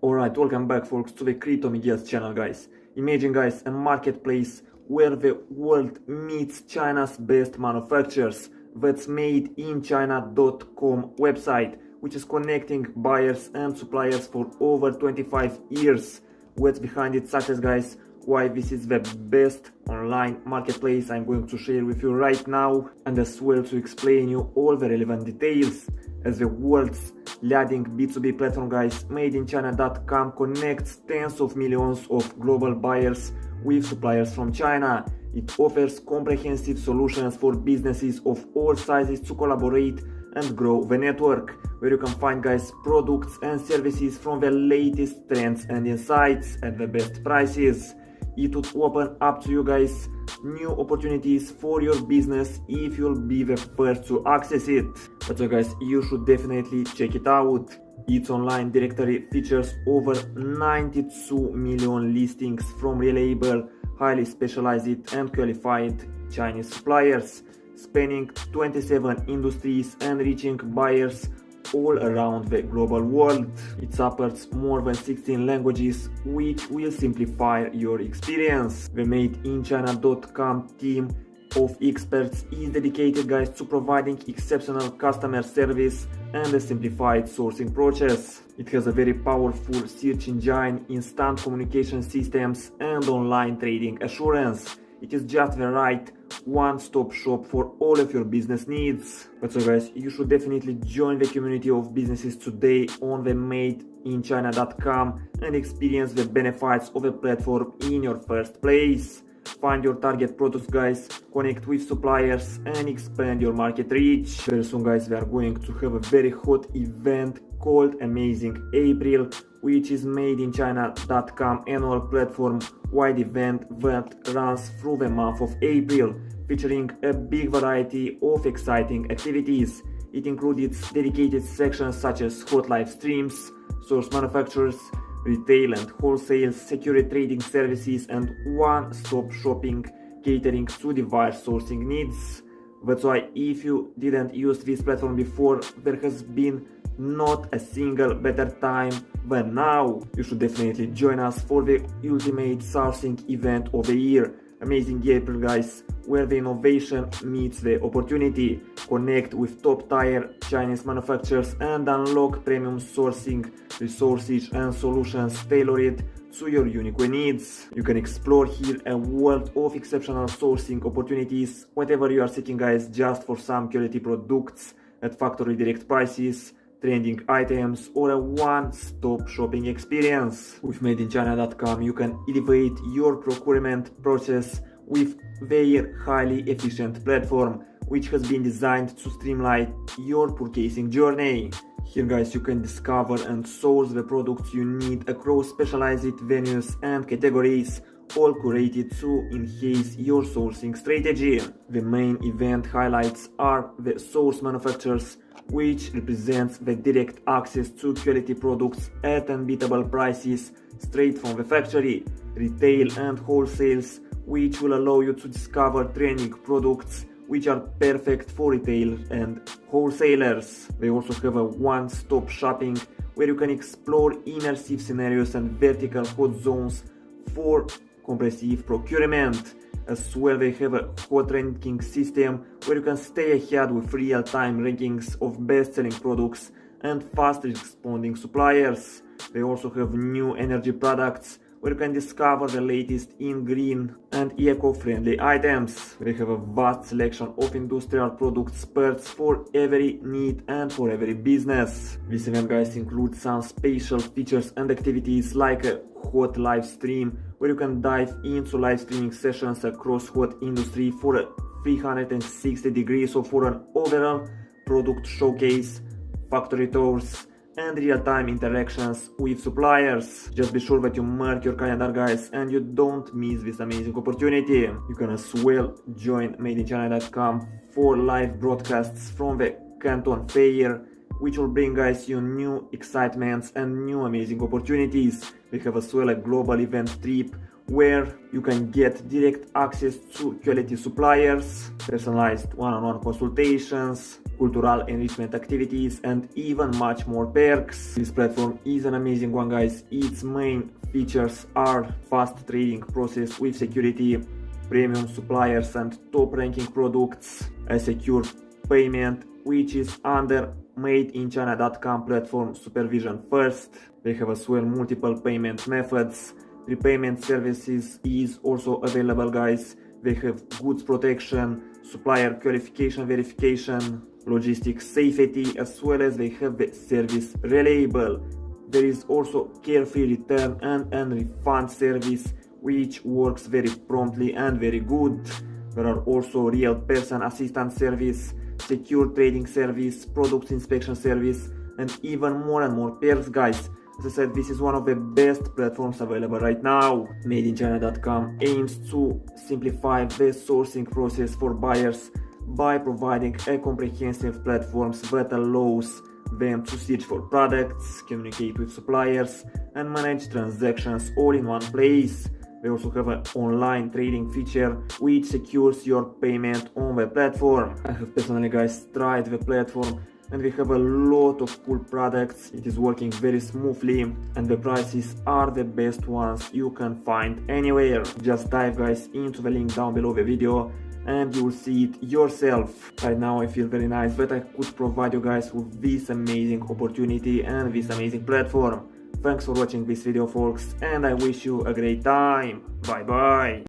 Alright, welcome back folks to the Crypto Mighelle's channel, guys. Imagine, guys, a marketplace where the world meets China's best manufacturers. That's Made-in-China.com website, which is connecting buyers and suppliers for over 25 years. What's behind its success, guys? Why this is the best online marketplace I'm going to share with you right now, and as well to explain you all the relevant details. As the world's leading B2B platform, guys, Made-in-China.com connects tens of millions of global buyers with suppliers from China. It offers comprehensive solutions for businesses of all sizes to collaborate and grow the network, where you can find, guys, products and services from the latest trends and insights at the best prices. It would open up to you, guys, new opportunities for your business if you'll be the first to access it. But so, guys, you should definitely check it out. Its online directory features over 92 million listings from reliable, highly specialized and qualified Chinese suppliers, spanning 27 industries and reaching buyers all around the global world. It supports more than 16 languages, which will simplify your experience. The Made-in-China.com team of experts is dedicated, guys, to providing exceptional customer service and a simplified sourcing process. It has a very powerful search engine, instant communication systems, and online trading assurance. It is just the right one-stop shop for all of your business needs. But so, guys, you should definitely join the community of businesses today on the Made-in-China.com and experience the benefits of the platform in your first place. Find your target products, guys, connect with suppliers and expand your market reach. Very soon, guys, we are going to have a very hot event called Amazing April, which is Made-in-China.com annual platform-wide event that runs through the month of April, featuring a big variety of exciting activities. It includes dedicated sections such as hot live streams, source manufacturers, retail and wholesale, secure trading services, and one-stop shopping catering to diverse sourcing needs. That's why if you didn't use this platform before, there has been not a single better time than now. You should definitely join us for the ultimate sourcing event of the year, Amazing April, guys, where the innovation meets the opportunity. Connect with top-tier Chinese manufacturers and unlock premium sourcing resources and solutions tailored to your unique needs. You can explore here a world of exceptional sourcing opportunities, whatever you are seeking, guys, just for some quality products at factory direct prices, trending items, or a one-stop shopping experience. With Made-in-China.com, you can elevate your procurement process with their highly efficient platform, which has been designed to streamline your purchasing journey. Here, guys, you can discover and source the products you need across specialized venues and categories, all curated to enhance your sourcing strategy. The main event highlights are the source manufacturers, which represents the direct access to quality products at unbeatable prices straight from the factory, retail and wholesales, which will allow you to discover trending products which are perfect for retail and wholesalers. They also have a one-stop shopping where you can explore immersive scenarios and vertical hot zones for comprehensive procurement. As well, they have a hot ranking system where you can stay ahead with real-time rankings of best-selling products and fast-responding suppliers. They also have new energy products where you can discover the latest in green and eco-friendly items. They have a vast selection of industrial product spares for every need and for every business. This event, guys, includes some special features and activities like a hot live stream, where you can dive into live streaming sessions across hot industry for a 360 degrees or for an overall product showcase, factory tours, and real-time interactions with suppliers. Just be sure that you mark your calendar, guys, and you don't miss this amazing opportunity. You can as well join Made-in-China.com for live broadcasts from the Canton Fair, which will bring, guys, you new excitements and new amazing opportunities. We have as well a global event trip where you can get direct access to quality suppliers, personalized one-on-one consultations, cultural enrichment activities, and even much more perks. This platform is an amazing one, guys. Its main features are fast trading process with security, premium suppliers and top ranking products, a secure payment which is under Made-in-China.com platform supervision first. They have as well multiple payment methods. Repayment services is also available, guys. They have goods protection, supplier qualification verification, logistics safety, as well as they have the service reliable. There is also carefree return and refund service which works very promptly and very good. There are also real person assistance service, secure trading service, products inspection service, and even more and more perks, guys. As I said, this is one of the best platforms available right now. Made-in-China.com aims to simplify the sourcing process for buyers by providing a comprehensive platform that allows them to search for products, communicate with suppliers, and manage transactions all in one place. They also have an online trading feature which secures your payment on the platform. I have personally, guys, tried the platform and we have a lot of cool products. It is working very smoothly and the prices are the best ones you can find anywhere. Just dive, guys, into the link down below the video and you will see it yourself. Right now I feel very nice that I could provide you guys with this amazing opportunity and this amazing platform. Thanks for watching this video, folks, and I wish you a great time. Bye bye.